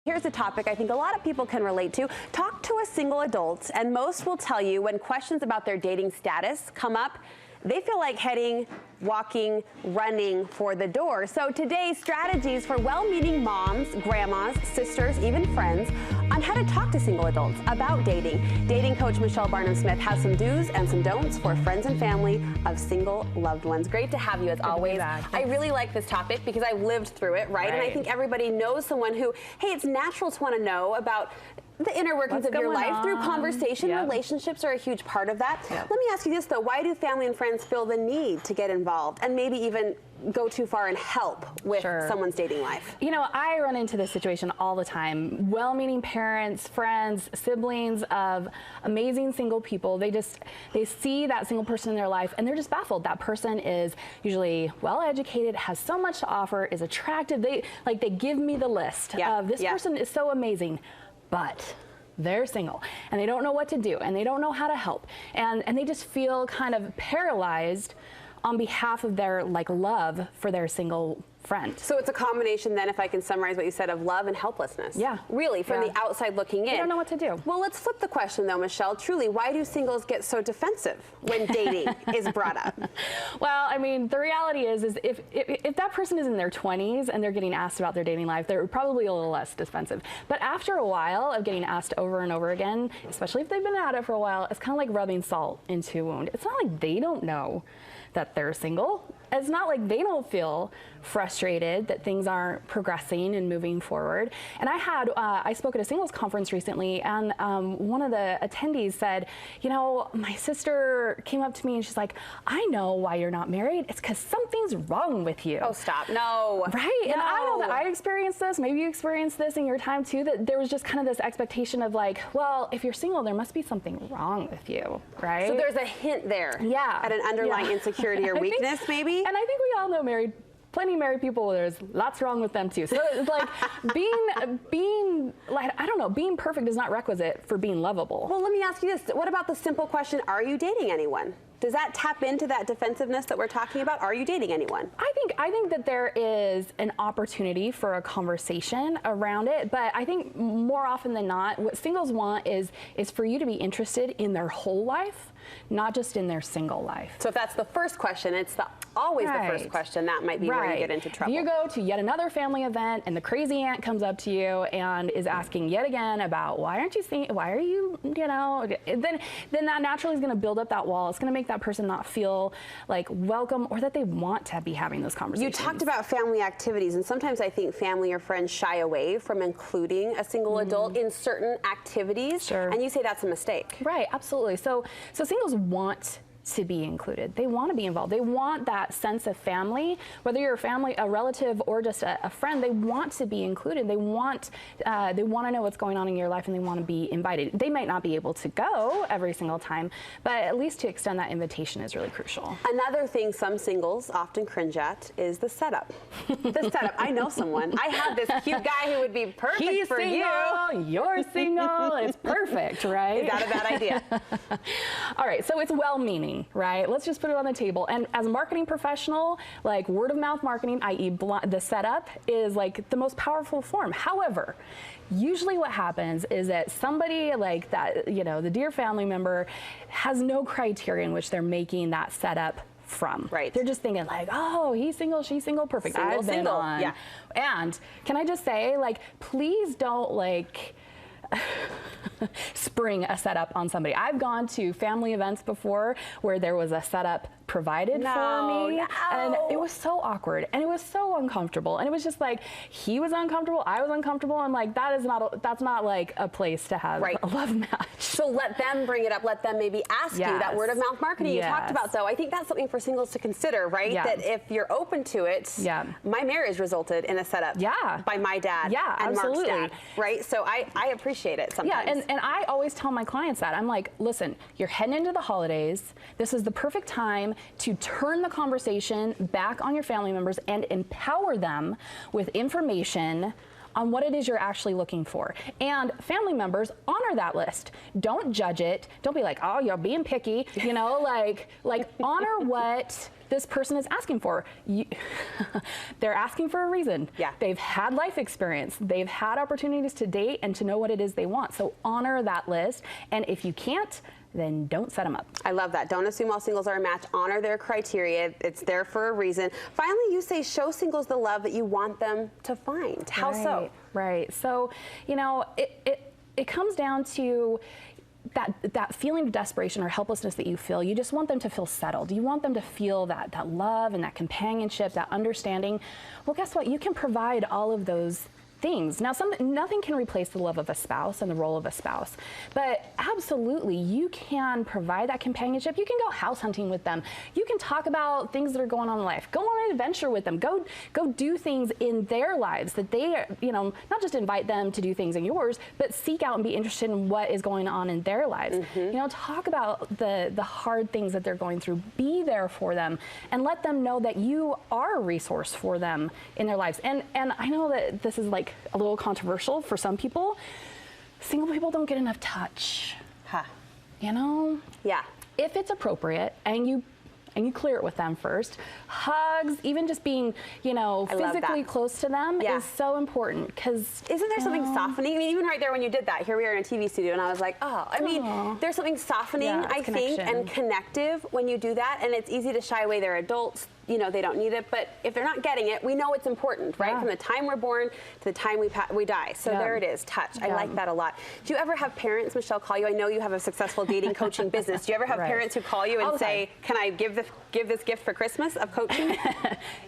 Here's a topic I think a lot of people can relate to. Talk to a single adult, and most will tell you when questions about their dating status come up, they feel like heading, walking, running for the door. So today, strategies for well-meaning moms, grandmas, sisters, even friends on how to talk to single adults about dating. Dating coach Michelle Barnum Smith has some do's and some don'ts for friends and family of single loved ones. Great to have you as always. I really like this topic because I've lived through it, right? And I think everybody knows someone who, hey, it's natural to want to know about the inner workings of your life through conversation. Relationships are a huge part of that. Let me ask you this though, why do family and friends feel the need to get involved and maybe even go too far and help with someone's dating life? You know, I run into this situation all the time. Well-meaning parents, friends, siblings of amazing single people, they see that single person in their life and they're just baffled. That person is usually well-educated, has so much to offer, is attractive. They give me the list of this person is so amazing, but they're single and they don't know what to do and they don't know how to help and they just feel kind of paralyzed on behalf of their love for their single friend. So it's a combination then, if I can summarize what you said, of love and helplessness. Yeah. Really, from the outside looking in. They don't know what to do. Well, let's flip the question though, Michelle. Truly, why do singles get so defensive when dating is brought up? Well, I mean, the reality is if that person is in their 20s and they're getting asked about their dating life, they're probably a little less defensive. But after a while of getting asked over and over again, especially if they've been at it for a while, it's kind of like rubbing salt into a wound. It's not like they don't know that they're single. It's not like they don't feel frustrated that things aren't progressing and moving forward. And I spoke at a singles conference recently, and one of the attendees said, you know, my sister came up to me and she's like, I know why you're not married. It's because something's wrong with you. Oh, stop. No. Right? No. And I know that I experienced this. Maybe you experienced this in your time too, that there was just kind of this expectation of like, well, if you're single, there must be something wrong with you, right? So there's a hint there at an underlying insecurity or weakness, maybe? And I think we all know plenty of married people, there's lots wrong with them too. So it's like being perfect is not requisite for being lovable. Well, let me ask you this. What about the simple question, are you dating anyone? Does that tap into that defensiveness that we're talking about? Are you dating anyone? I think that there is an opportunity for a conversation around it, but I think more often than not, what singles want is for you to be interested in their whole life, not just in their single life. So if that's the first question, it's always the first question, that might be where you get into trouble. You go to yet another family event and the crazy aunt comes up to you and is asking yet again about why aren't you seeing, why are you, then that naturally is going to build up that wall. It's going to make that person not feel like welcome or that they want to be having those conversations. You talked about family activities, and sometimes I think family or friends shy away from including a single adult in certain activities, and you say that's a mistake. Right, absolutely. So singles want to be included. They want to be involved. They want that sense of family, whether you're a family, a relative, or just a friend. They want to be included. They want to know what's going on in your life, and they want to be invited. They might not be able to go every single time, but at least to extend that invitation is really crucial. Another thing some singles often cringe at is the setup. The setup. I know someone. I have this cute guy who would be perfect for you. You're single. It's perfect, right? Is that a bad idea? All right, so it's well-meaning, right? Let's just put it on the table. And as a marketing professional, like word of mouth marketing, i.e. the setup, is like the most powerful form. However, usually what happens is that somebody like that, the dear family member has no criteria in which they're making that setup from. Right. They're just thinking like, oh, he's single, she's single, perfect. Single, I've been on. Yeah. And can I just say, please don't spring a setup on somebody. I've gone to family events before where there was a setup provided for me, and it was so awkward and it was so uncomfortable, and it was just like he was uncomfortable, I was uncomfortable. I'm like, that's not like a place to have a love match. So let them bring it up. Let them maybe ask you that word of mouth marketing you talked about. Though I think that's something for singles to consider, right? That if you're open to it, my marriage resulted in a setup by my dad and Mark's dad, right? So I appreciate it sometimes. Yeah, and I always tell my clients that. I'm like, listen, you're heading into the holidays. This is the perfect time to turn the conversation back on your family members and empower them with information on what it is you're actually looking for. And family members, honor that list. Don't judge it. Don't be like, oh, you're being picky, you know, like honor what this person is asking for. They're asking for a reason. Yeah. They've had life experience. They've had opportunities to date and to know what it is they want. So honor that list. And if you can't, then don't set them up. I love that. Don't assume all singles are a match. Honor their criteria. It's there for a reason. Finally, you say show singles the love that you want them to find. How so? Right. So, you know, it comes down to that feeling of desperation or helplessness that you feel. You just want them to feel settled. You want them to feel that love and that companionship, that understanding. Well, guess what? You can provide all of those things. Now, nothing can replace the love of a spouse and the role of a spouse, but absolutely you can provide that companionship. You can go house hunting with them. You can talk about things that are going on in life. Go on an adventure with them. Go do things in their lives that they, you know, not just invite them to do things in yours, but seek out and be interested in what is going on in their lives. You know, talk about the hard things that they're going through. Be there for them and let them know that you are a resource for them in their lives. And I know that this is like a little controversial for some people. Single people don't get enough touch. Huh. You know? Yeah. If it's appropriate and you clear it with them first, hugs, even just being, you know, physically close to them is so important. Because isn't there something softening? I mean, even right there when you did that, here we are in a TV studio, and I was like, oh, I mean, there's something softening, I think, and connective when you do that, and it's easy to shy away. They're adults. You know, they don't need it, but if they're not getting it, we know it's important, right? From the time we're born to the time we die. So there it is, touch. I like that a lot. Do you ever have parents, Michelle, call you? I know you have a successful dating coaching business. Do you ever have parents who call you and say, can I give this gift for Christmas of coaching?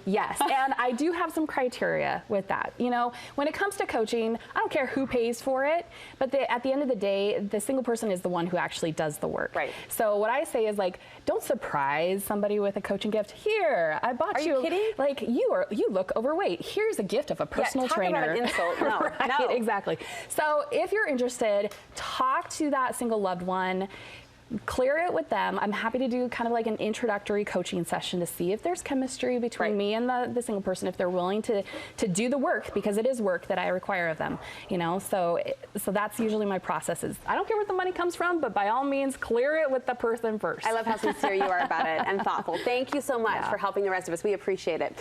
Yes, and I do have some criteria with that. You know, when it comes to coaching, I don't care who pays for it, but at the end of the day, the single person is the one who actually does the work. Right. So what I say is, like, don't surprise somebody with a coaching gift. Here, I bought you. Are you kidding? Like, you look overweight. Here's a gift of a personal trainer. Talk about an insult. No, right, no. Exactly. So if you're interested, talk to that single loved one. Clear it with them. I'm happy to do kind of like an introductory coaching session to see if there's chemistry between me and the single person, if they're willing to do the work, because it is work that I require of them, you know. So that's usually my process. Is I don't care where the money comes from, but by all means, clear it with the person first. I love how sincere you are about it and thoughtful. Thank you so much for helping the rest of us. We appreciate it.